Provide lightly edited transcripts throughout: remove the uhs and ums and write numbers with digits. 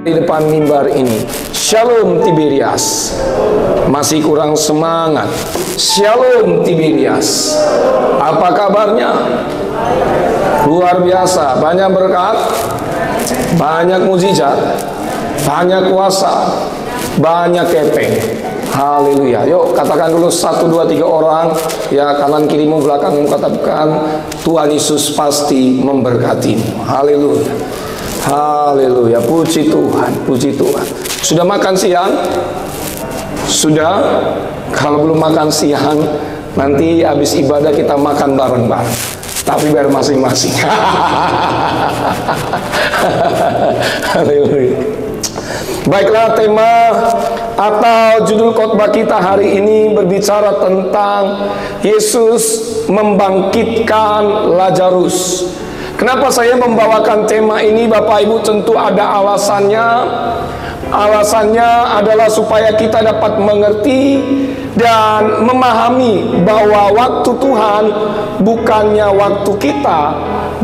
di depan mimbar ini. Shalom Tiberias. Masih kurang semangat. Shalom Tiberias. Apa kabarnya? Luar biasa. Banyak berkat, banyak mukjizat, banyak kuasa, banyak kepeng. Haleluya. Yuk katakan dulu 1, 2, 3 orang. Ya, kanan kirimu belakangmu katakan, Tuhan Yesus pasti memberkatimu. Haleluya. Haleluya. Puji Tuhan, puji Tuhan. Sudah makan siang? Sudah? Kalau belum makan siang, nanti habis ibadah kita makan bareng-bareng. Tapi biar masing-masing. Haleluya. Baiklah, tema atau judul khotbah kita hari ini berbicara tentang Yesus membangkitkan Lazarus. Kenapa saya membawakan tema ini, Bapak Ibu? Tentu ada alasannya. Alasannya adalah supaya kita dapat mengerti dan memahami bahwa waktu Tuhan bukannya waktu kita,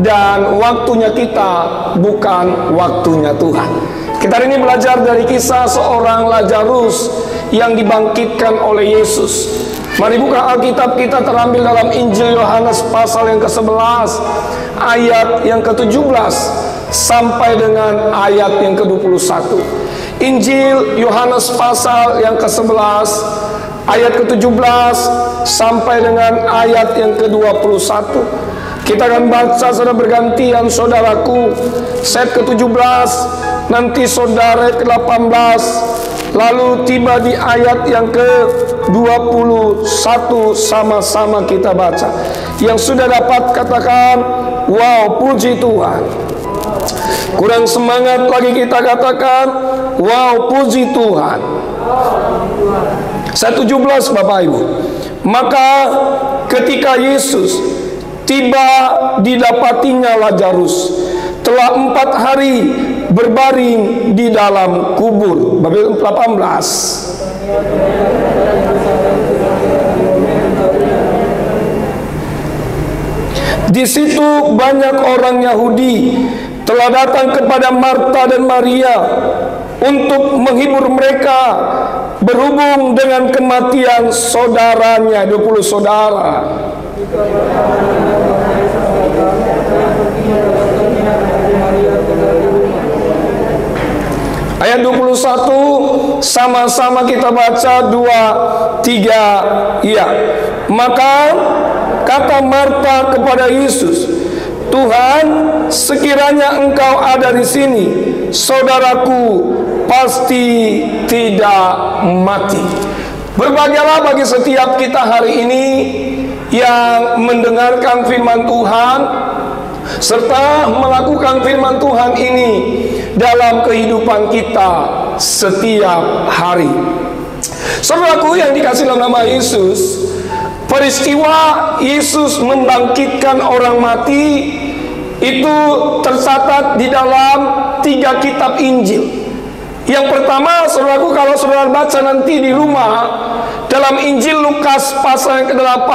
dan waktunya kita bukan waktunya Tuhan. Kita hari ini belajar dari kisah seorang Lazarus yang dibangkitkan oleh Yesus. Mari buka Alkitab kita, terambil dalam Injil Yohanes pasal yang ke-11 ayat yang ke-17 sampai dengan ayat yang ke-21. Injil Yohanes pasal yang ke-11 ayat ke-17 sampai dengan ayat yang ke-21. Kita akan baca secara bergantian, saudaraku. Set ke-17, nanti saudara ke-18, lalu tiba di ayat yang ke-21, sama-sama kita baca. Yang sudah dapat katakan, wow, puji Tuhan. Kurang semangat lagi kita katakan, wow, puji Tuhan. 1:17 Bapak Ibu. Maka ketika Yesus tiba, didapatinya Lazarus telah 4 hari berbaring di dalam kubur. Bab 18. Di situ banyak orang Yahudi telah datang kepada Marta dan Maria untuk menghibur mereka berhubung dengan kematian saudaranya. 20 saudara. Ayat 21, sama-sama kita baca 2, 3, iya. Maka kata Marta kepada Yesus, Tuhan, sekiranya engkau ada di sini, saudaraku pasti tidak mati. Berbahagialah bagi setiap kita hari ini yang mendengarkan firman Tuhan serta melakukan firman Tuhan ini dalam kehidupan kita setiap hari. Saudaraku yang dikasihi dalam nama Yesus, peristiwa Yesus membangkitkan orang mati itu tercatat di dalam 3 kitab Injil. Yang pertama, saudaraku, kalau saudara baca nanti di rumah, dalam Injil Lukas pasal yang ke-8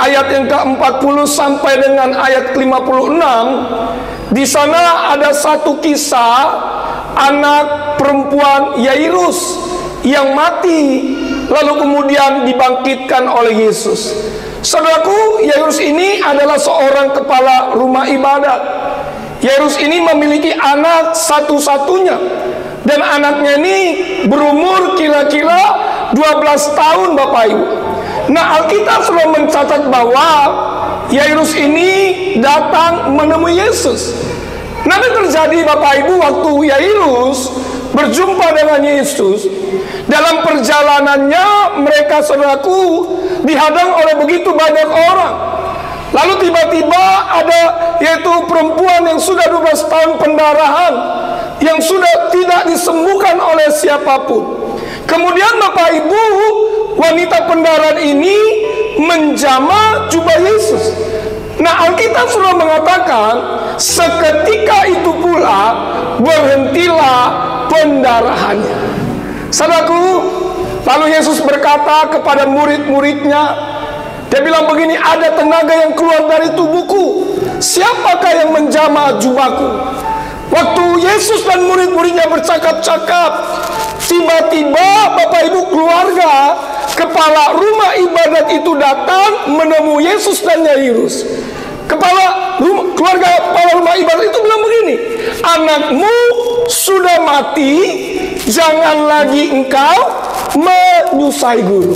ayat yang ke-40 sampai dengan ayat ke-56, di sana ada satu kisah anak perempuan Yairus yang mati lalu kemudian dibangkitkan oleh Yesus. Saudaraku, Yairus ini adalah seorang kepala rumah ibadat. Yairus ini memiliki anak satu-satunya, dan anaknya ini berumur kira-kira 12 tahun, Bapak Ibu. Nah, Alkitab sudah mencatat bahwa Yairus ini datang menemui Yesus. Nanti terjadi, Bapak Ibu, waktu Yairus berjumpa dengan Yesus, dalam perjalanannya mereka, saudaraku, dihadang oleh begitu banyak orang. Lalu tiba-tiba ada yaitu perempuan yang sudah 12 tahun pendarahan, yang sudah tidak disembuhkan oleh siapapun. Kemudian Bapak Ibu, wanita pendarahan ini menjamah jubah Yesus. Nah, Alkitab sudah mengatakan seketika itu pula berhentilah pendarahannya. Saudaraku, lalu Yesus berkata kepada murid-muridnya, dia bilang begini, ada tenaga yang keluar dari tubuhku. Siapakah yang menjamah jubahku? Waktu Yesus dan murid-muridnya bercakap-cakap, tiba-tiba Bapak Ibu keluarga kepala rumah ibadat itu datang menemui Yesus dan Yairus. Keluarga kepala rumah ibadat itu bilang begini, anakmu sudah mati, jangan lagi engkau menyusahai guru.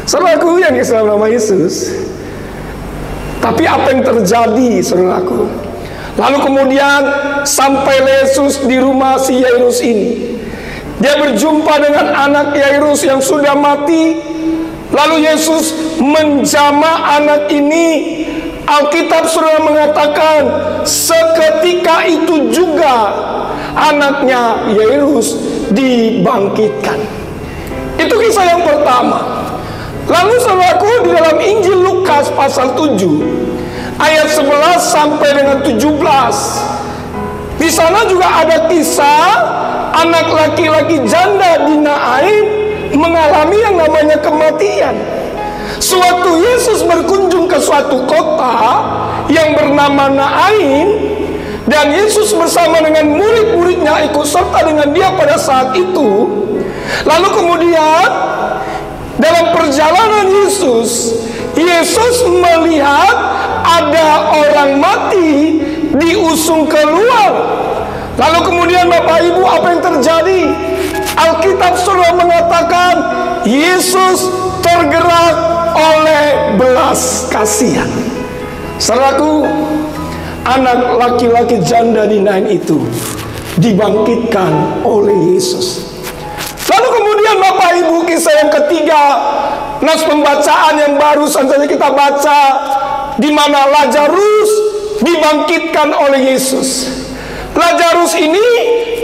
Saudaraku yang dikasihi nama Yesus. Tapi apa yang terjadi, saudaraku? Lalu kemudian sampai Yesus di rumah si Yairus ini. Dia berjumpa dengan anak Yairus yang sudah mati. Lalu Yesus menjamah anak ini. Alkitab sudah mengatakan seketika itu juga anaknya Yairus dibangkitkan. Itu kisah yang pertama. Lalu saudaraku, di dalam Injil Lukas pasal 7 ayat 11 sampai dengan 17, di sana juga ada kisah anak laki-laki janda di Nain mengalami yang namanya kematian. Sewaktu Yesus berkunjung ke suatu kota yang bernama Nain, dan Yesus bersama dengan murid-muridnya ikut serta dengan dia pada saat itu. Lalu kemudian dalam perjalanan Yesus melihat ada orang mati diusung keluar. Lalu kemudian Bapak Ibu, apa yang terjadi? Alkitab sudah mengatakan Yesus tergerak oleh belas kasihan. Saudaraku, anak laki-laki janda di Nain itu dibangkitkan oleh Yesus. Lalu kemudian Bapak Ibu, kisah yang ketiga, nas pembacaan yang baru saja kita baca, di mana Lazarus dibangkitkan oleh Yesus. Lazarus ini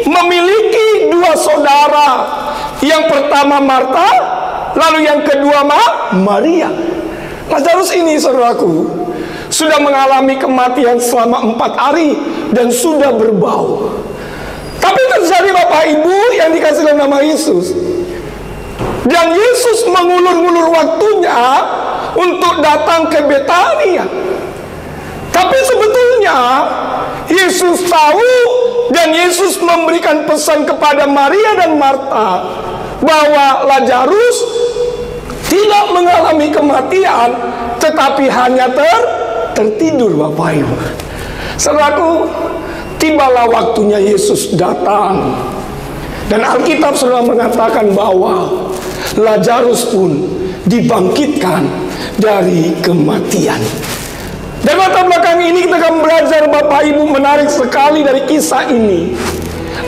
memiliki dua saudara. Yang pertama Marta, lalu yang kedua Maria. Lazarus ini, saudaraku, sudah mengalami kematian selama 4 hari dan sudah berbau. Tapi terjadi Bapak Ibu yang dikasih dalam nama Yesus, dan Yesus mengulur-ngulur waktunya untuk datang ke Betania. Tapi sebetulnya Yesus tahu, dan Yesus memberikan pesan kepada Maria dan Marta bahwa Lazarus tidak mengalami kematian, tetapi hanya tertidur. Bapak Ibu, saudaraku, tibalah waktunya Yesus datang. Dan Alkitab sudah mengatakan bahwa Lazarus pun dibangkitkan dari kematian. Dan latar belakang ini kita akan belajar, Bapak Ibu, menarik sekali dari kisah ini.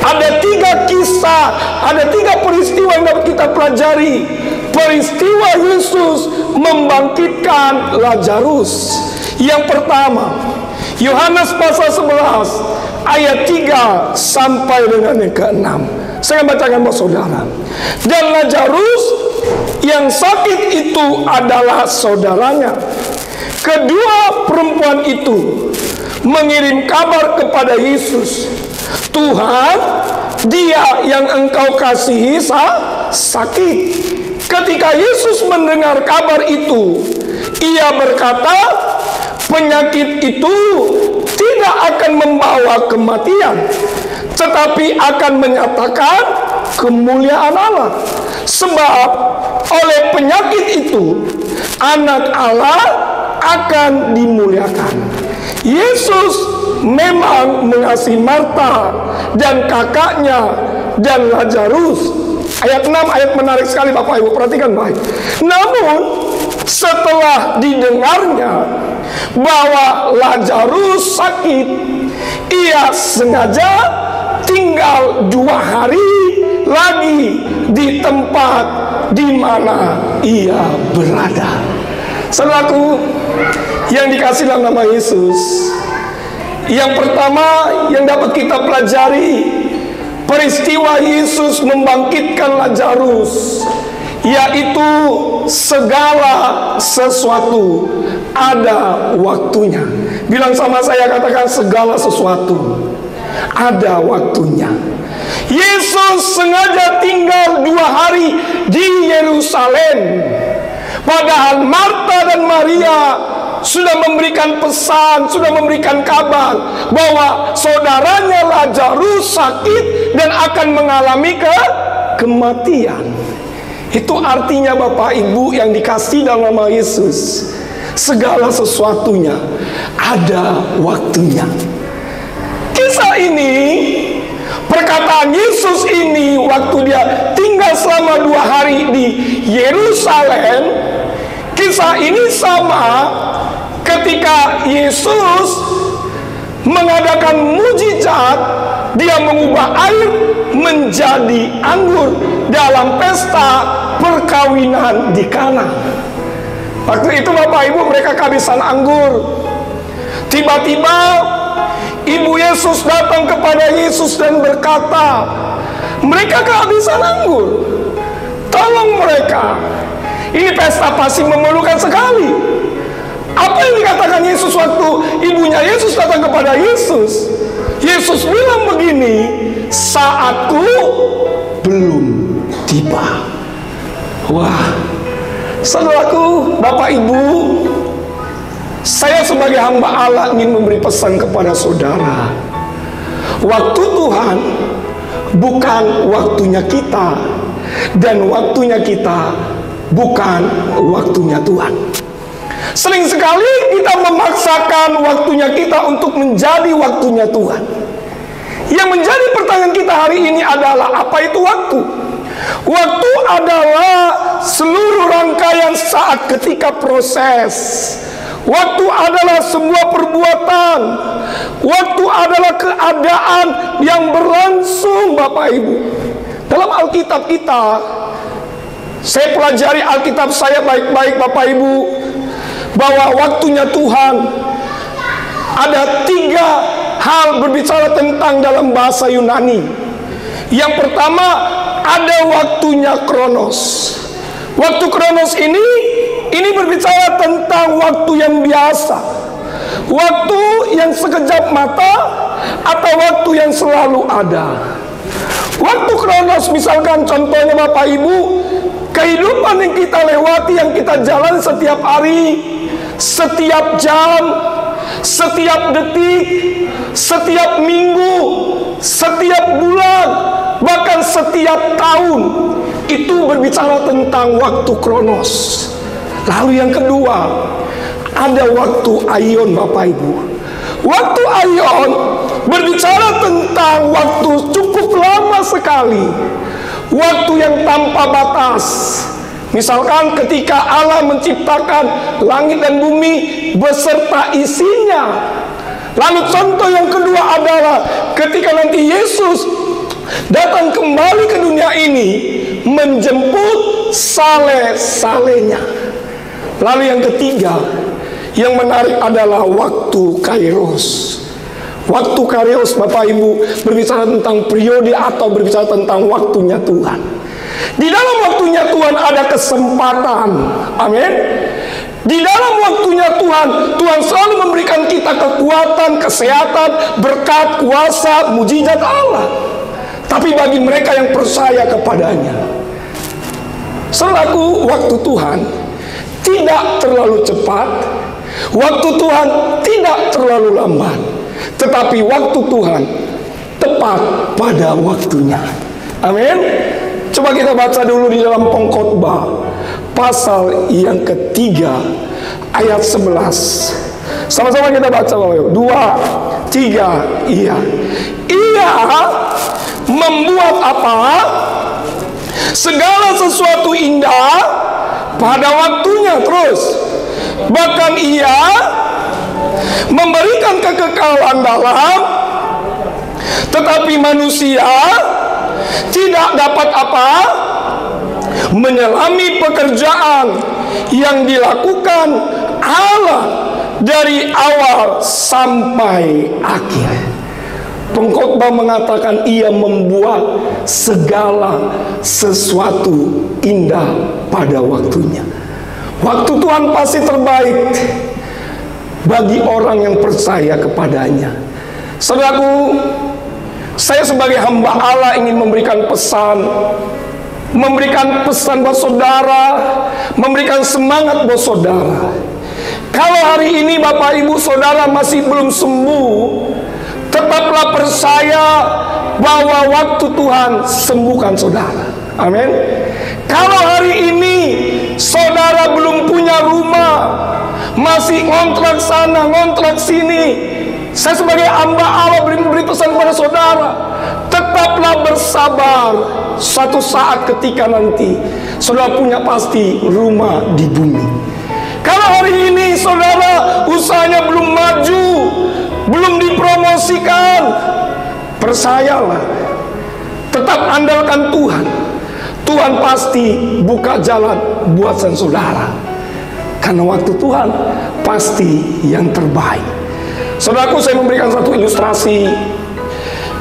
Ada 3 kisah, ada 3 peristiwa yang dapat kita pelajari. Peristiwa Yesus membangkitkan Lazarus. Yang pertama, Yohanes pasal 11 ayat 3 sampai dengan yang ke-6. Saya bacakan buat saudara. Dan Lazarus yang sakit itu adalah saudaranya. Kedua perempuan itu mengirim kabar kepada Yesus, Tuhan, dia yang engkau kasihi sakit. Ketika Yesus mendengar kabar itu, ia berkata, penyakit itu tidak akan membawa kematian, tetapi akan menyatakan kemuliaan Allah. Sebab oleh penyakit itu anak Allah akan dimuliakan. Yesus memang mengasihi Marta dan kakaknya dan Lazarus. Ayat 6, ayat menarik sekali Bapak Ibu, perhatikan baik. Namun setelah didengarnya bahwa Lazarus sakit, ia sengaja tinggal 2 hari lagi di tempat di mana ia berada. Saudaraku yang dikasih dalam nama Yesus, yang pertama yang dapat kita pelajari, peristiwa Yesus membangkitkan Lazarus, yaitu segala sesuatu ada waktunya. Bilang sama saya, katakan segala sesuatu ada waktunya. Yesus sengaja tinggal 2 hari di Yerusalem, padahal Marta dan Maria sudah memberikan pesan, sudah memberikan kabar bahwa saudaranya Lazarus sakit dan akan mengalami kematian. Itu artinya Bapak Ibu yang dikasih dalam nama Yesus, segala sesuatunya ada waktunya. Kisah ini, perkataan Yesus ini waktu dia tinggal selama 2 hari di Yerusalem, kisah ini sama ketika Yesus mengadakan mujizat, dia mengubah air menjadi anggur dalam pesta perkawinan di Kana. Waktu itu Bapak Ibu mereka kehabisan anggur. Tiba-tiba Ibu Yesus datang kepada Yesus dan berkata, mereka kehabisan anggur, tolong mereka. Ini pesta pasti memerlukan sekali. Apa yang dikatakan Yesus waktu ibunya Yesus datang kepada Yesus? Yesus bilang begini, saatku belum tiba. Wah, saudaraku, Bapak Ibu, saya sebagai hamba Allah ingin memberi pesan kepada saudara. Waktu Tuhan bukan waktunya kita, dan waktunya kita bukan waktunya Tuhan. Sering sekali kita memaksakan waktunya kita untuk menjadi waktunya Tuhan. Yang menjadi pertanyaan kita hari ini adalah, apa itu waktu? Waktu adalah seluruh rangkaian saat ketika proses. Waktu adalah sebuah perbuatan. Waktu adalah keadaan yang berlangsung, Bapak Ibu. Dalam Alkitab kita, saya pelajari Alkitab saya baik-baik, Bapak Ibu, bahwa waktunya Tuhan ada 3 hal berbicara tentang dalam bahasa Yunani. Yang pertama, ada waktunya Kronos. Waktu Kronos ini berbicara tentang waktu yang biasa, waktu yang sekejap mata, atau waktu yang selalu ada. Waktu Kronos, misalkan contohnya Bapak Ibu, kehidupan yang kita lewati, yang kita jalan setiap hari, setiap jam, setiap detik, setiap minggu, setiap bulan, bahkan setiap tahun, itu berbicara tentang waktu Kronos. Lalu yang kedua, ada waktu Aion, Bapak Ibu. Waktu Aion berbicara tentang waktu cukup lama sekali, waktu yang tanpa batas. Misalkan ketika Allah menciptakan langit dan bumi beserta isinya. Lalu contoh yang kedua adalah ketika nanti Yesus datang kembali ke dunia ini menjemput sale-salenya. Lalu yang ketiga, yang menarik adalah waktu Kairos. Waktu Kairos, Bapak Ibu, berbicara tentang periode atau berbicara tentang waktunya Tuhan. Di dalam waktunya Tuhan ada kesempatan. Amin. Di dalam waktunya Tuhan, Tuhan selalu memberikan kita kekuatan, kesehatan, berkat, kuasa, mujizat Allah. Tapi bagi mereka yang percaya kepadanya, selaku waktu Tuhan tidak terlalu cepat, waktu Tuhan tidak terlalu lambat, tetapi waktu Tuhan tepat pada waktunya. Amin. Coba kita baca dulu di dalam Pengkhotbah pasal yang ketiga ayat 11. Sama-sama kita baca, Bapak. 2, 3, iya. Ia membuat apa? Segala sesuatu indah pada waktunya. Terus, bahkan ia memberikan kekekalan dalam, tetapi manusia tidak dapat apa? Menyelami pekerjaan yang dilakukan Allah dari awal sampai akhir. Pengkhotbah mengatakan ia membuat segala sesuatu indah pada waktunya. Waktu Tuhan pasti terbaik bagi orang yang percaya kepadanya. Saudaraku, saya sebagai hamba Allah ingin memberikan pesan buat saudara, memberikan semangat buat saudara. Kalau hari ini Bapak Ibu Saudara masih belum sembuh, tetaplah percaya bahwa waktu Tuhan sembuhkan saudara. Amin. Kalau hari ini saudara belum punya rumah, masih ngontrak sana, ngontrak sini, saya sebagai hamba Allah beri pesan kepada saudara, tetaplah bersabar. Suatu saat ketika nanti saudara punya pasti rumah di bumi. Kalau hari ini saudara usahanya belum maju, belum dipromosikan, percayalah, tetap andalkan Tuhan. Tuhan pasti buka jalan buat saudara. Karena waktu Tuhan pasti yang terbaik. Saudaraku, saya memberikan satu ilustrasi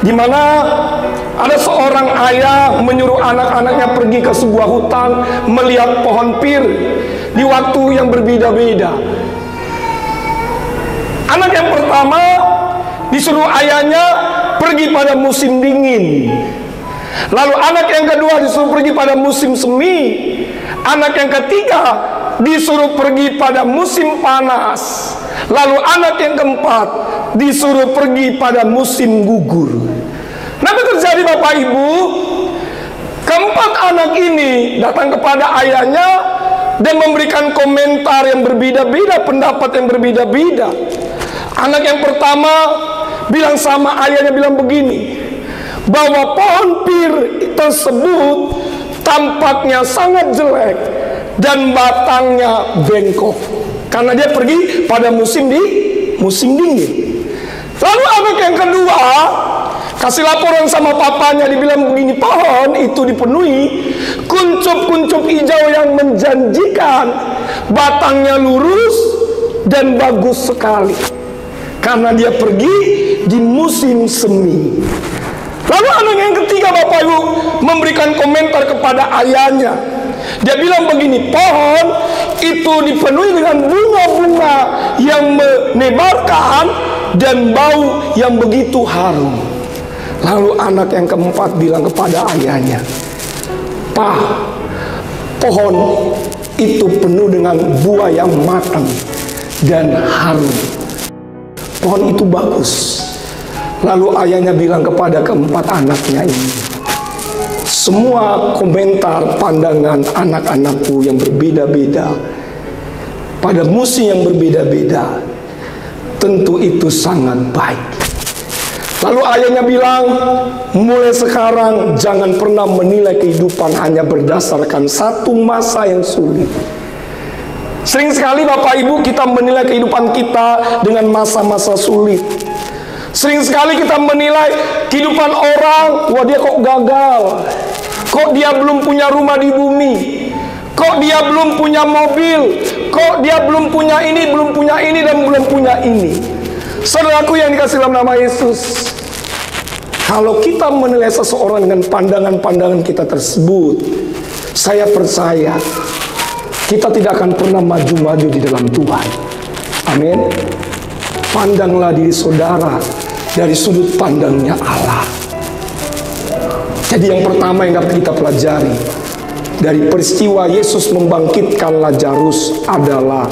di mana ada seorang ayah menyuruh anak-anaknya pergi ke sebuah hutan melihat pohon pir di waktu yang berbeda-beda. Anak yang pertama disuruh ayahnya pergi pada musim dingin. Lalu anak yang kedua disuruh pergi pada musim semi. Anak yang ketiga disuruh pergi pada musim panas. Lalu anak yang keempat disuruh pergi pada musim gugur. Apa terjadi Bapak Ibu? Keempat anak ini datang kepada ayahnya dan memberikan komentar yang berbeda-beda, pendapat yang berbeda-beda. Anak yang pertama bilang sama ayahnya, bilang begini, bahwa pohon pir tersebut tampaknya sangat jelek dan batangnya bengkok karena dia pergi pada musim dingin. Lalu anak yang kedua kasih laporan sama papanya, dibilang begini, pohon itu dipenuhi kuncup-kuncup hijau yang menjanjikan, batangnya lurus dan bagus sekali karena dia pergi di musim semi. Lalu anak yang ketiga Bapak Ibu memberikan komentar kepada ayahnya. Dia bilang begini, pohon itu dipenuhi dengan bunga-bunga yang menebarkan dan bau yang begitu harum. Lalu anak yang keempat bilang kepada ayahnya, "Pak, pohon itu penuh dengan buah yang matang dan harum. Pohon itu bagus." Lalu ayahnya bilang kepada keempat anaknya ini, "Semua komentar pandangan anak-anakku yang berbeda-beda pada musim yang berbeda-beda, tentu itu sangat baik." Lalu ayahnya bilang, "Mulai sekarang jangan pernah menilai kehidupan hanya berdasarkan satu masa yang sulit." Sering sekali Bapak Ibu kita menilai kehidupan kita dengan masa-masa sulit. Sering sekali kita menilai kehidupan orang, wah dia kok gagal, kok dia belum punya rumah di bumi, kok dia belum punya mobil, kok dia belum punya ini, dan belum punya ini. Saudaraku yang dikasih dalam nama Yesus, kalau kita menilai seseorang dengan pandangan-pandangan kita tersebut, saya percaya kita tidak akan pernah maju-maju di dalam Tuhan. Amin. Pandanglah diri saudara dari sudut pandangnya Allah. Jadi yang pertama yang dapat kita pelajari dari peristiwa Yesus membangkitkan Lazarus adalah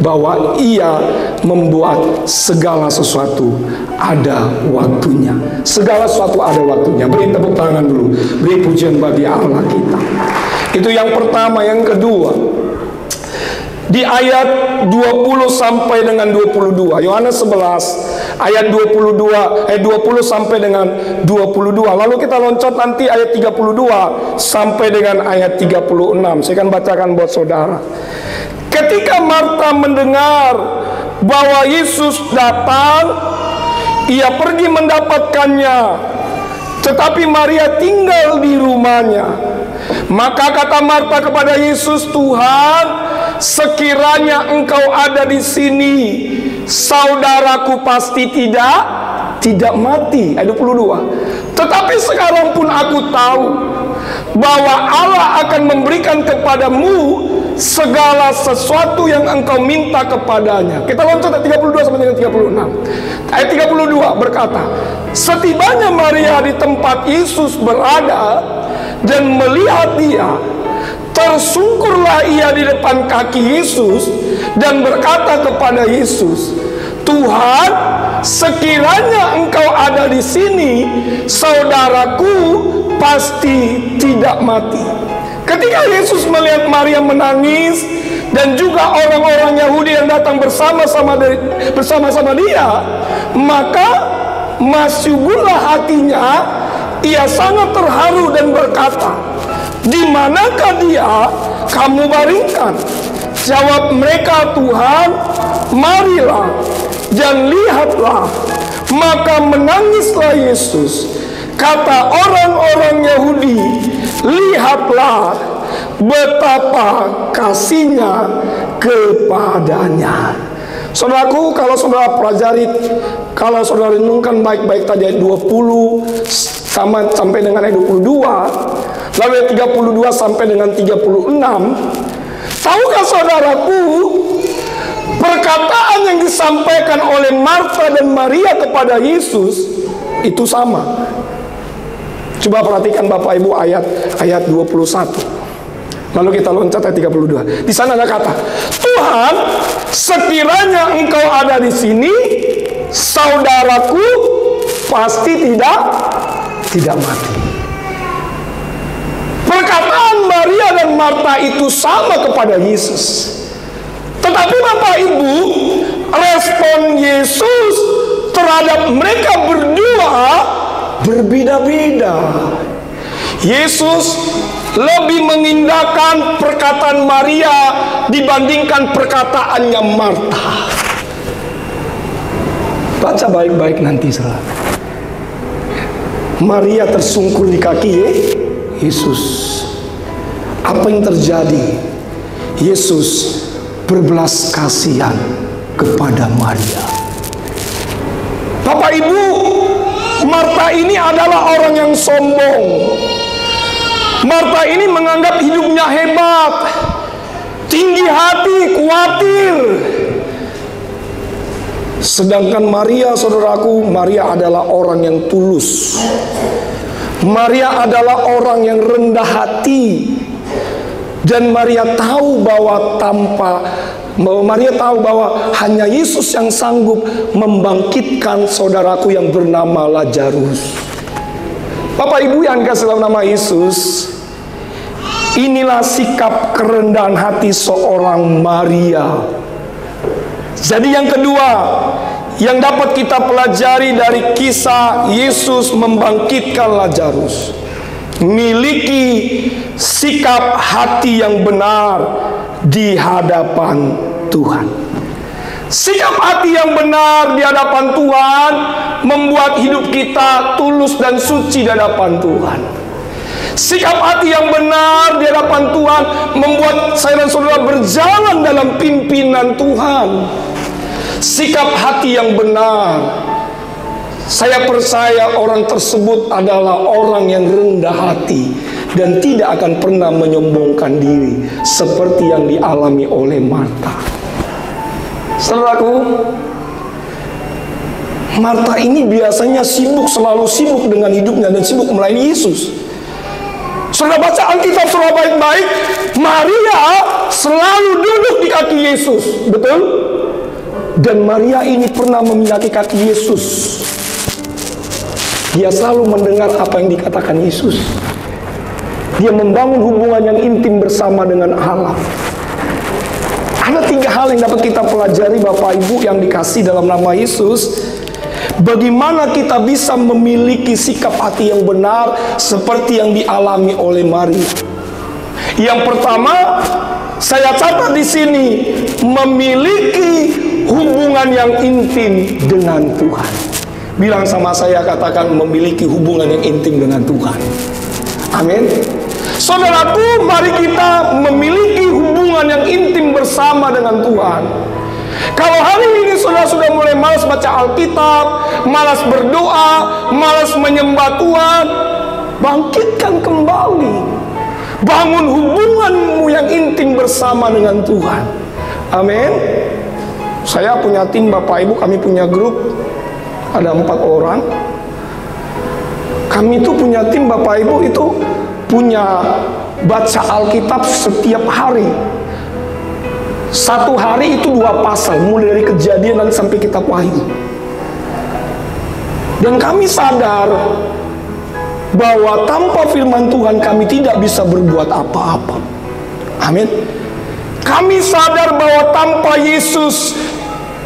bahwa ia membuat segala sesuatu ada waktunya. Segala sesuatu ada waktunya. Beri tepuk tangan dulu, beri pujian bagi Allah kita. Itu yang pertama. Yang kedua, di ayat 20 sampai dengan 22, Yohanes 11 ayat 20 sampai dengan 22. Lalu kita loncat nanti ayat 32 sampai dengan ayat 36. Saya akan bacakan buat saudara. Ketika Marta mendengar bahwa Yesus datang, ia pergi mendapatkannya, tetapi Maria tinggal di rumahnya. Maka kata Marta kepada Yesus, "Tuhan, sekiranya engkau ada di sini, saudaraku pasti tidak mati." Ayat 22. "Tetapi sekarang pun aku tahu bahwa Allah akan memberikan kepadamu segala sesuatu yang engkau minta kepadanya." Kita loncat ayat 32 sampai dengan 36. Ayat 32 berkata, "Setibanya Maria di tempat Yesus berada dan melihat dia, Tersungkurlah ia di depan kaki Yesus dan berkata kepada Yesus, "Tuhan, sekiranya Engkau ada di sini, saudaraku pasti tidak mati." Ketika Yesus melihat Maria menangis dan juga orang-orang Yahudi yang datang bersama-sama dia, maka masyhurlah hatinya. Ia sangat terharu dan berkata, "Di manakah dia kamu baringkan?" Jawab mereka, "Tuhan, marilah dan lihatlah." Maka menangislah Yesus. Kata orang-orang Yahudi, "Lihatlah betapa kasihnya kepadanya." Saudaraku, kalau saudara pelajari, kalau saudara renungkan baik-baik tadi ayat 20 sampai dengan ayat 22, lalu ayat 32 sampai dengan 36, tahukah saudaraku, perkataan yang disampaikan oleh Marta dan Maria kepada Yesus itu sama. Coba perhatikan Bapak Ibu ayat 21. Lalu kita loncat ayat 32. Di sana ada kata, "Tuhan, sekiranya Engkau ada di sini, saudaraku pasti tidak mati." Perkataan Maria dan Marta itu sama kepada Yesus. Tetapi Bapak Ibu, respon Yesus terhadap mereka berdua berbeda-beda. Yesus lebih mengindahkan perkataan Maria dibandingkan perkataannya Marta. Baca baik-baik nanti, saudara. Maria tersungkur di kaki Yesus. Apa yang terjadi? Yesus berbelas kasihan kepada Maria. Bapak Ibu, Marta ini adalah orang yang sombong. Marta ini menganggap hidupnya hebat, tinggi hati, khawatir. Sedangkan Maria, saudaraku, Maria adalah orang yang tulus. Maria adalah orang yang rendah hati. Dan Maria tahu bahwa Maria tahu bahwa hanya Yesus yang sanggup membangkitkan saudaraku yang bernama Lazarus. Bapak Ibu yang dikasihi dalam nama Yesus, inilah sikap kerendahan hati seorang Maria. Jadi yang kedua yang dapat kita pelajari dari kisah Yesus membangkitkan Lazarus, miliki sikap hati yang benar di hadapan Tuhan. Sikap hati yang benar di hadapan Tuhan membuat hidup kita tulus dan suci di hadapan Tuhan. Sikap hati yang benar di hadapan Tuhan membuat saya dan saudara berjalan dalam pimpinan Tuhan. Sikap hati yang benar, saya percaya orang tersebut adalah orang yang rendah hati dan tidak akan pernah menyombongkan diri seperti yang dialami oleh Marta. Saudaraku, Marta ini biasanya selalu sibuk dengan hidupnya dan sibuk melayani Yesus. Saudara baca Alkitab saudara baik-baik, Maria selalu duduk di kaki Yesus, betul? Dan Maria ini pernah memiliki kaki Yesus. Dia selalu mendengar apa yang dikatakan Yesus. Dia membangun hubungan yang intim bersama dengan Allah. Ada 3 hal yang dapat kita pelajari Bapak Ibu yang dikasih dalam nama Yesus. Bagaimana kita bisa memiliki sikap hati yang benar seperti yang dialami oleh Maria. Yang pertama, saya catat di sini, memiliki hubungan yang intim dengan Tuhan. Bilang sama saya, katakan memiliki hubungan yang intim dengan Tuhan. Amin. Saudaraku, mari kita memiliki hubungan yang intim bersama dengan Tuhan. Kalau hari ini saudara sudah mulai malas baca Alkitab, malas berdoa, malas menyembah Tuhan, bangkitkan kembali. Bangun hubunganmu yang intim bersama dengan Tuhan. Amin. Saya punya tim Bapak Ibu, kami punya grup, ada 4 orang. Kami itu punya tim Bapak Ibu, itu punya baca Alkitab setiap hari. Satu hari itu 2 pasal, mulai dari Kejadian dan sampai kitab Wahyu. Dan kami sadar bahwa tanpa firman Tuhan kami tidak bisa berbuat apa-apa. Amin. Kami sadar bahwa tanpa Yesus,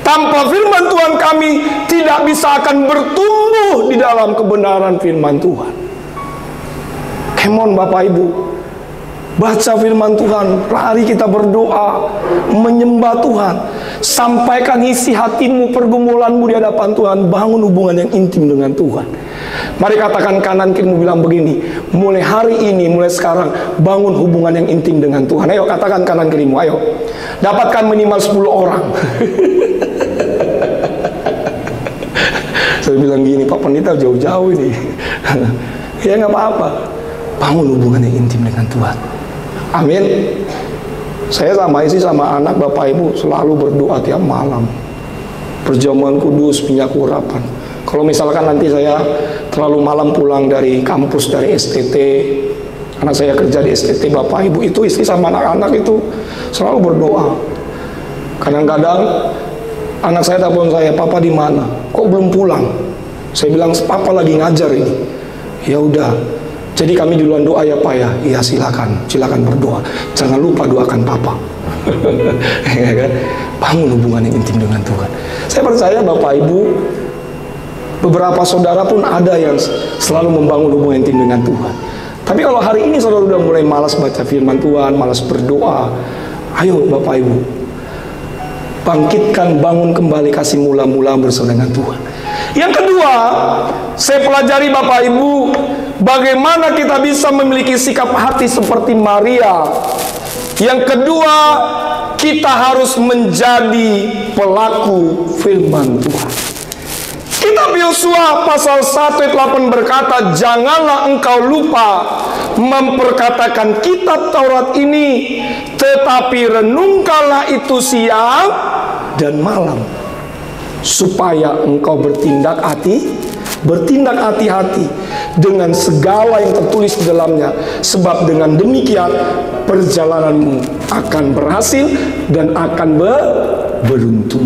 tanpa firman Tuhan kami tidak bisa akan bertumbuh di dalam kebenaran firman Tuhan. Come on Bapak Ibu, baca firman Tuhan, lari kita berdoa, menyembah Tuhan, sampaikan isi hatimu, pergumulanmu di hadapan Tuhan, bangun hubungan yang intim dengan Tuhan. Mari katakan kanan kirimu, bilang begini, mulai hari ini, mulai sekarang, bangun hubungan yang intim dengan Tuhan. Ayo katakan kanan kirimu, ayo. Dapatkan minimal 10 orang. Saya bilang gini, Pak Pendeta jauh-jauh ini. Ya nggak apa-apa, bangun hubungan yang intim dengan Tuhan. Amin. Saya sama istri sama anak Bapak Ibu selalu berdoa tiap malam. Perjamuan kudus, minyak urapan. Kalau misalkan nanti saya terlalu malam pulang dari kampus, dari STT, anak saya kerja di STT, Bapak Ibu, itu istri sama anak-anak itu selalu berdoa. Kadang-kadang anak saya telepon saya, "Papa di mana? Kok belum pulang?" Saya bilang, "Papa lagi ngajar ini." Ya udah, jadi kami duluan doa ya Pak ya. Iya silakan berdoa. Jangan lupa doakan Papa. Ya kan? Bangun hubungan yang intim dengan Tuhan. Saya percaya Bapak Ibu, beberapa saudara pun ada yang selalu membangun hubungan intim dengan Tuhan. Tapi kalau hari ini saudara udah mulai malas baca firman Tuhan, malas berdoa, ayo Bapak Ibu, bangkitkan, bangun kembali, kasih mula-mula bersama dengan Tuhan. Yang kedua, saya pelajari Bapak Ibu, bagaimana kita bisa memiliki sikap hati seperti Maria. Yang kedua, kita harus menjadi pelaku firman Tuhan. Kitab Yosua pasal 1 ayat 8 berkata, "Janganlah engkau lupa memperkatakan kitab Taurat ini, tetapi renungkanlah itu siang dan malam, supaya engkau bertindak hati-hati dengan segala yang tertulis di dalamnya, sebab dengan demikian perjalananmu akan berhasil dan akan beruntung."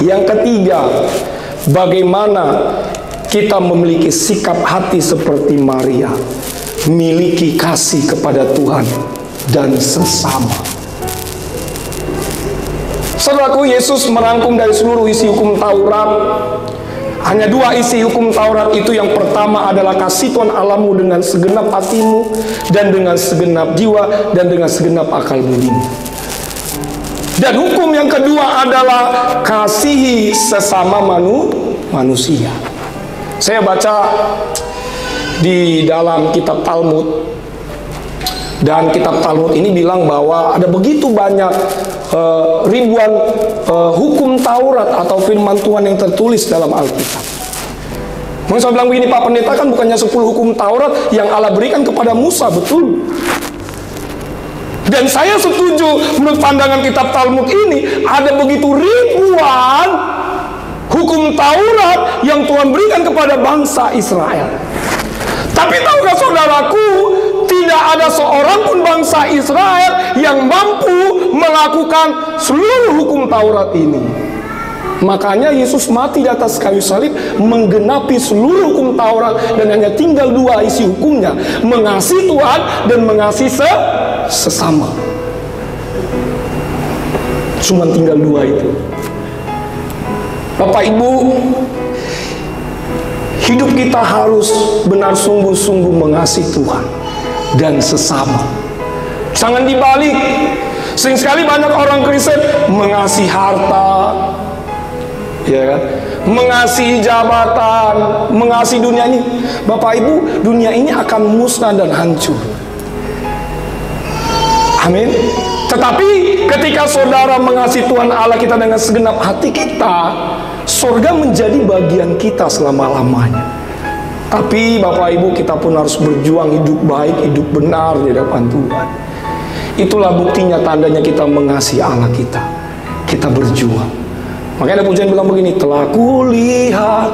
Yang ketiga, bagaimana kita memiliki sikap hati seperti Maria, miliki kasih kepada Tuhan dan sesama. Saudaraku, Yesus merangkum dari seluruh isi hukum Taurat. Hanya 2 isi hukum Taurat itu. Yang pertama adalah kasih Tuhan Allahmu dengan segenap hatimu, dan dengan segenap jiwa, dan dengan segenap akal budimu. Dan hukum yang kedua adalah kasihi sesama manusia. Saya baca di dalam kitab Talmud, dan kitab Talmud ini bilang bahwa ada begitu banyak ribuan hukum Taurat atau firman Tuhan yang tertulis dalam Alkitab. Mungkin saya bilang begini, Pak Pendeta, kan bukannya 10 hukum Taurat yang Allah berikan kepada Musa, betul? Dan saya setuju, menurut pandangan kitab Talmud ini, ada begitu ribuan hukum Taurat yang Tuhan berikan kepada bangsa Israel. Tapi tahukah saudaraku, tidak ada seorang pun bangsa Israel yang mampu melakukan seluruh hukum Taurat ini. Makanya Yesus mati di atas kayu salib, menggenapi seluruh hukum Taurat, dan hanya tinggal 2 isi hukumnya, mengasihi Tuhan dan mengasihi sesama. Cuma tinggal 2 itu. Bapak Ibu, hidup kita harus benar sungguh-sungguh mengasihi Tuhan dan sesama. Jangan dibalik. Sering sekali banyak orang Kristen mengasihi harta, ya kan? Mengasihi jabatan, mengasihi dunia ini. Bapak Ibu, dunia ini akan musnah dan hancur. Amin. Tetapi ketika saudara mengasihi Tuhan Allah kita dengan segenap hati kita, surga menjadi bagian kita selama-lamanya. Tapi Bapak Ibu, kita pun harus berjuang hidup baik, hidup benar di hadapan Tuhan. Itulah buktinya, tandanya kita mengasihi Allah kita. Kita berjuang. Makanya ada pujian bilang begini, "Telah kulihat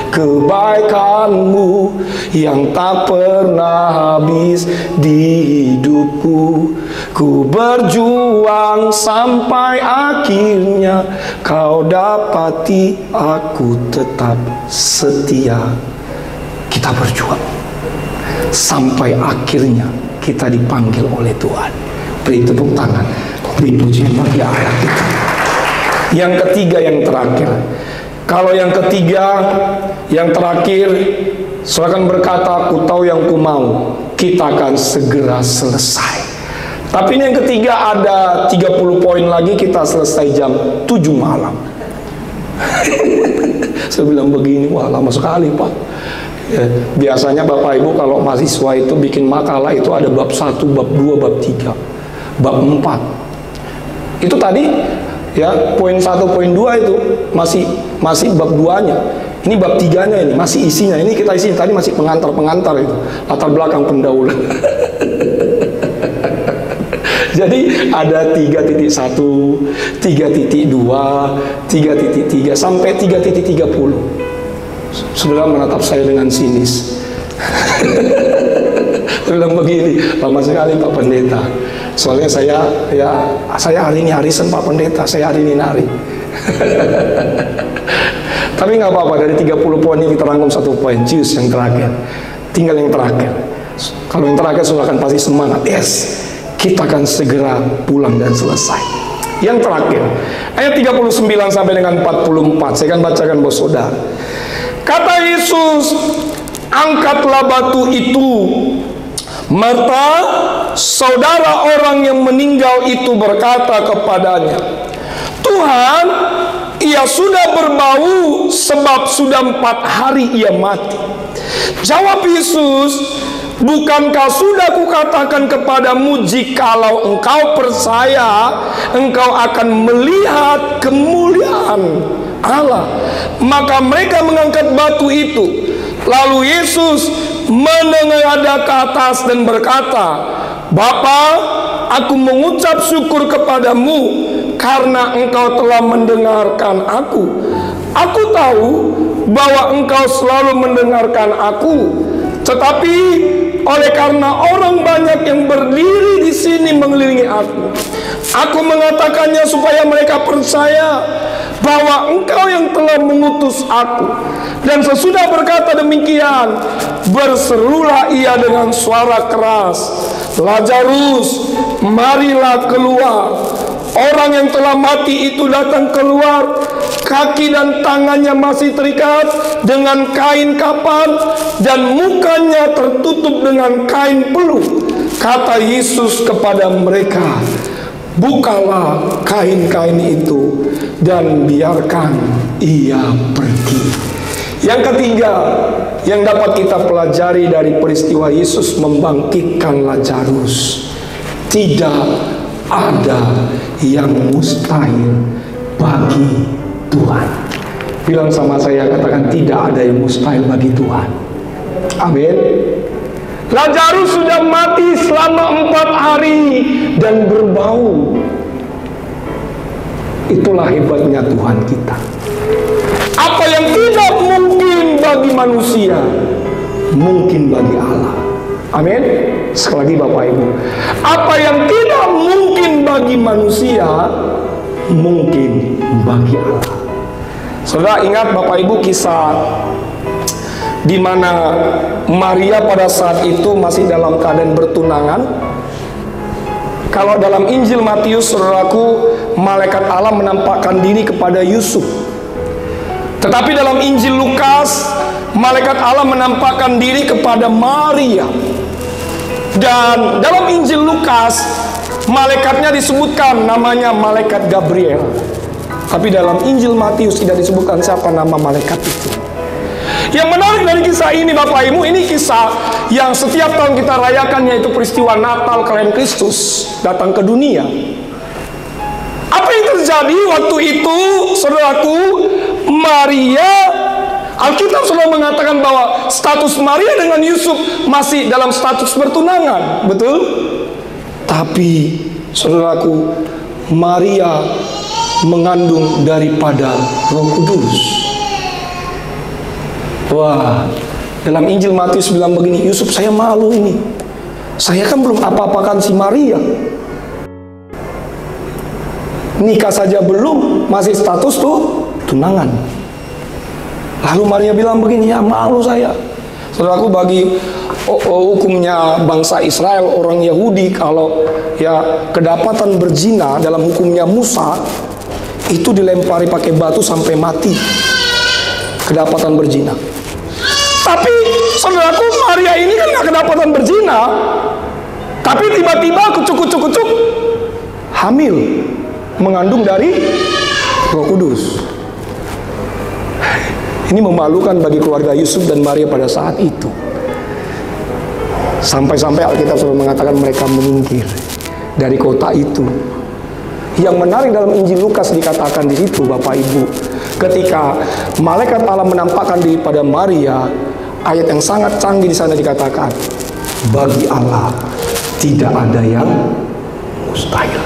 kebaikan-Mu yang tak pernah habis di hidupku. Ku berjuang sampai akhirnya Kau dapati aku tetap setia. Kita berjuang sampai akhirnya kita dipanggil oleh Tuhan. Beri tepuk tangan, beri pujian bagi Allah kita. Yang ketiga, yang terakhir. Kalau yang ketiga, yang terakhir, silakan berkata, aku tahu yang ku mau, kita akan segera selesai. Tapi ini yang ketiga, ada 30 poin lagi, kita selesai jam 7 malam. Saya bilang begini, wah lama sekali Pak. Ya, biasanya Bapak Ibu kalau mahasiswa itu bikin makalah itu ada bab 1, bab 2, bab 3, bab 4. Itu tadi ya, poin 1, poin 2 itu masih bab 2-nya. Ini bab 3-nya, ini masih isinya. Ini kita isi tadi masih pengantar itu, latar belakang pendahuluan. Jadi ada 3.1, 3.2, 3.3 sampai 3.30. Saudara menatap saya dengan sinis. Saya bilang begini, lama sekali Pak Pendeta. Soalnya saya hari ini arisan Pak Pendeta, saya hari ini nari. Tapi nggak apa-apa, dari 30 poin ini kita rangkum 1 poin, jus yang terakhir. Tinggal yang terakhir. Kalau yang terakhir saudara akan pasti semangat. Yes, kita akan segera pulang dan selesai. Yang terakhir, ayat 39 sampai dengan 44. Saya akan bacakan buat saudara. Kata Yesus, angkatlah batu itu. Marta, saudara orang yang meninggal itu berkata kepadanya, Tuhan, ia sudah berbau sebab sudah 4 hari ia mati. Jawab Yesus, bukankah sudah kukatakan kepadamu, jikalau engkau percaya, engkau akan melihat kemuliaan Allah. Maka mereka mengangkat batu itu. Lalu Yesus menengadah ke atas dan berkata, Bapa, aku mengucap syukur kepadamu karena engkau telah mendengarkan aku. Aku tahu bahwa engkau selalu mendengarkan aku, tetapi oleh karena orang banyak yang berdiri di sini mengelilingi aku mengatakannya supaya mereka percaya bahwa engkau yang telah mengutus aku. Dan sesudah berkata demikian, berserulah ia dengan suara keras, Lazarus, marilah keluar. Orang yang telah mati itu datang keluar, kaki dan tangannya masih terikat dengan kain kapan, dan mukanya tertutup dengan kain peluh. Kata Yesus kepada mereka, bukalah kain-kain itu dan biarkan ia pergi. Yang ketiga yang dapat kita pelajari dari peristiwa Yesus membangkitkan Lazarus, tidak ada yang mustahil bagi Tuhan. Bilang sama saya, katakan, tidak ada yang mustahil bagi Tuhan. Amin. Lazarus sudah mati selama 4 hari dan berbau. Itulah hebatnya Tuhan kita. Apa yang tidak mungkin bagi manusia, mungkin bagi Allah. Amin. Sekali lagi Bapak Ibu, apa yang tidak mungkin bagi manusia, mungkin bagi Allah. Saudara ingat Bapak Ibu kisah di mana Maria pada saat itu masih dalam keadaan bertunangan. Kalau dalam Injil Matius, saudaraku, malaikat Allah menampakkan diri kepada Yusuf. Tetapi dalam Injil Lukas, malaikat Allah menampakkan diri kepada Maria. Dan dalam Injil Lukas, malaikatnya disebutkan namanya malaikat Gabriel. Tapi dalam Injil Matius tidak disebutkan siapa nama malaikat itu. Yang menarik dari kisah ini Bapak Ibu, ini kisah yang setiap tahun kita rayakan, yaitu peristiwa Natal kelahiran Kristus datang ke dunia. Apa yang terjadi waktu itu, saudaraku? Maria, Alkitab selalu mengatakan bahwa status Maria dengan Yusuf masih dalam status bertunangan, betul? Tapi saudaraku, Maria mengandung daripada Roh Kudus. Wah, dalam Injil Matius bilang begini, Yusuf, saya malu ini. Saya kan belum apa-apakan si Maria. Nikah saja belum, masih status tuh tunangan. Lalu Maria bilang begini, ya malu saya. Saudaraku, bagi hukumnya bangsa Israel, orang Yahudi, kalau ya kedapatan berzina dalam hukumnya Musa, itu dilempari pakai batu sampai mati. Kedapatan berzina. Tapi saudaraku, Maria ini kan gak kedapatan berzina, tapi tiba-tiba kucuk hamil, mengandung dari Roh Kudus. Ini memalukan bagi keluarga Yusuf dan Maria pada saat itu. Sampai-sampai Alkitab sudah mengatakan mereka menyingkir dari kota itu. Yang menarik dalam Injil Lukas dikatakan di situ, Bapak Ibu, ketika malaikat Allah menampakkan diri pada Maria, ayat yang sangat canggih di sana dikatakan, bagi Allah tidak ada yang mustahil.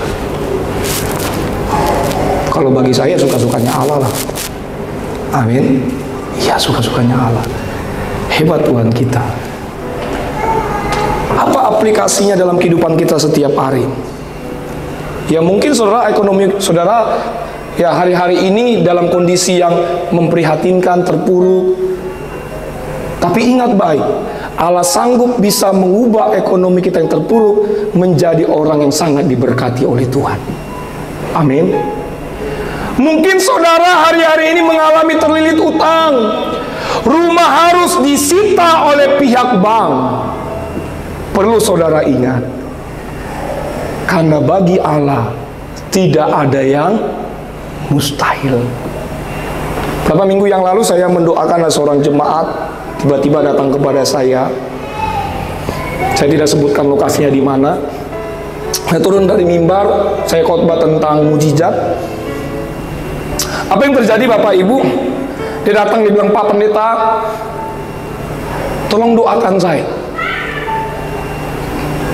Kalau bagi saya suka-sukanya Allah lah. Amin. Ya, suka-sukanya Allah. Hebat Tuhan kita. Apa aplikasinya dalam kehidupan kita setiap hari? Ya mungkin saudara, ekonomi saudara ya hari-hari ini dalam kondisi yang memprihatinkan, terpuruk. Tapi ingat baik, Allah sanggup bisa mengubah ekonomi kita yang terpuruk menjadi orang yang sangat diberkati oleh Tuhan. Amin. Mungkin saudara hari-hari ini mengalami terlilit utang. Rumah harus disita oleh pihak bank. Perlu saudara ingat, karena bagi Allah tidak ada yang mustahil. Beberapa minggu yang lalu saya mendoakan seorang jemaat, tiba-tiba datang kepada saya. Saya tidak sebutkan lokasinya di mana. Saya turun dari mimbar, saya khotbah tentang mujizat. Apa yang terjadi Bapak Ibu? Dia datang, dia bilang, Pak Pendeta, tolong doakan saya.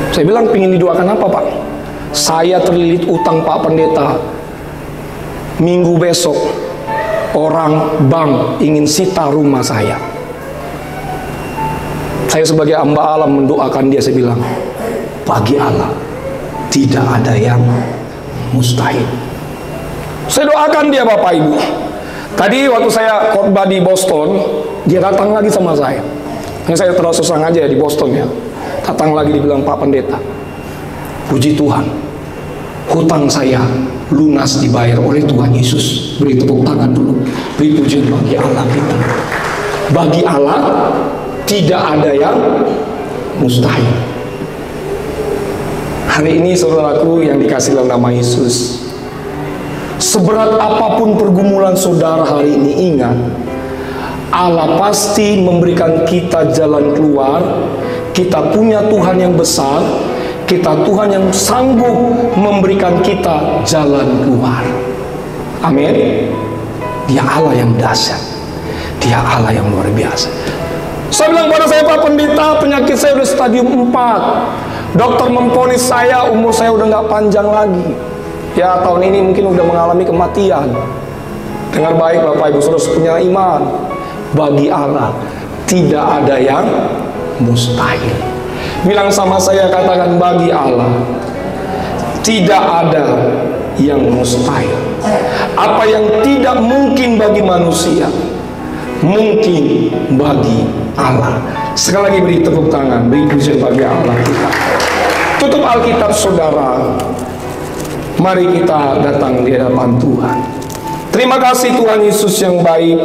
Saya bilang, pingin didoakan apa Pak? Saya terlilit utang Pak Pendeta. Minggu besok orang bank ingin sita rumah saya. Saya sebagai hamba Allah mendoakan dia. Saya bilang, bagi Allah tidak ada yang mustahil. Saya doakan dia Bapak Ibu. Tadi waktu saya khotbah di Boston, dia datang lagi sama saya. Karena saya terus susah aja di Boston ya. Datang lagi, dibilang, Pak Pendeta, puji Tuhan, hutang saya lunas dibayar oleh Tuhan Yesus. Beri tepuk tangan dulu. Beri pujian bagi Allah kita. Bagi Allah tidak ada yang mustahil. Hari ini saudaraku yang dikasih dalam nama Yesus, seberat apapun pergumulan saudara hari ini, ingat, Allah pasti memberikan kita jalan keluar. Kita punya Tuhan yang besar, kita Tuhan yang sanggup memberikan kita jalan keluar. Amin. Dia Allah yang dahsyat, Dia Allah yang luar biasa. Saya bilang pada saya, Pak Pendeta, penyakit saya udah stadium 4. Dokter memvonis saya, umur saya udah nggak panjang lagi. Ya, tahun ini mungkin udah mengalami kematian. Dengar baik Bapak Ibu Saudara punya iman. Bagi Allah tidak ada yang mustahil. Bilang sama saya, katakan, bagi Allah tidak ada yang mustahil. Apa yang tidak mungkin bagi manusia, mungkin bagi Allah. Sekali lagi beri tepuk tangan, beri pujian bagi Allah kita. Tutup Alkitab saudara. Mari kita datang di hadapan Tuhan. Terima kasih Tuhan Yesus yang baik.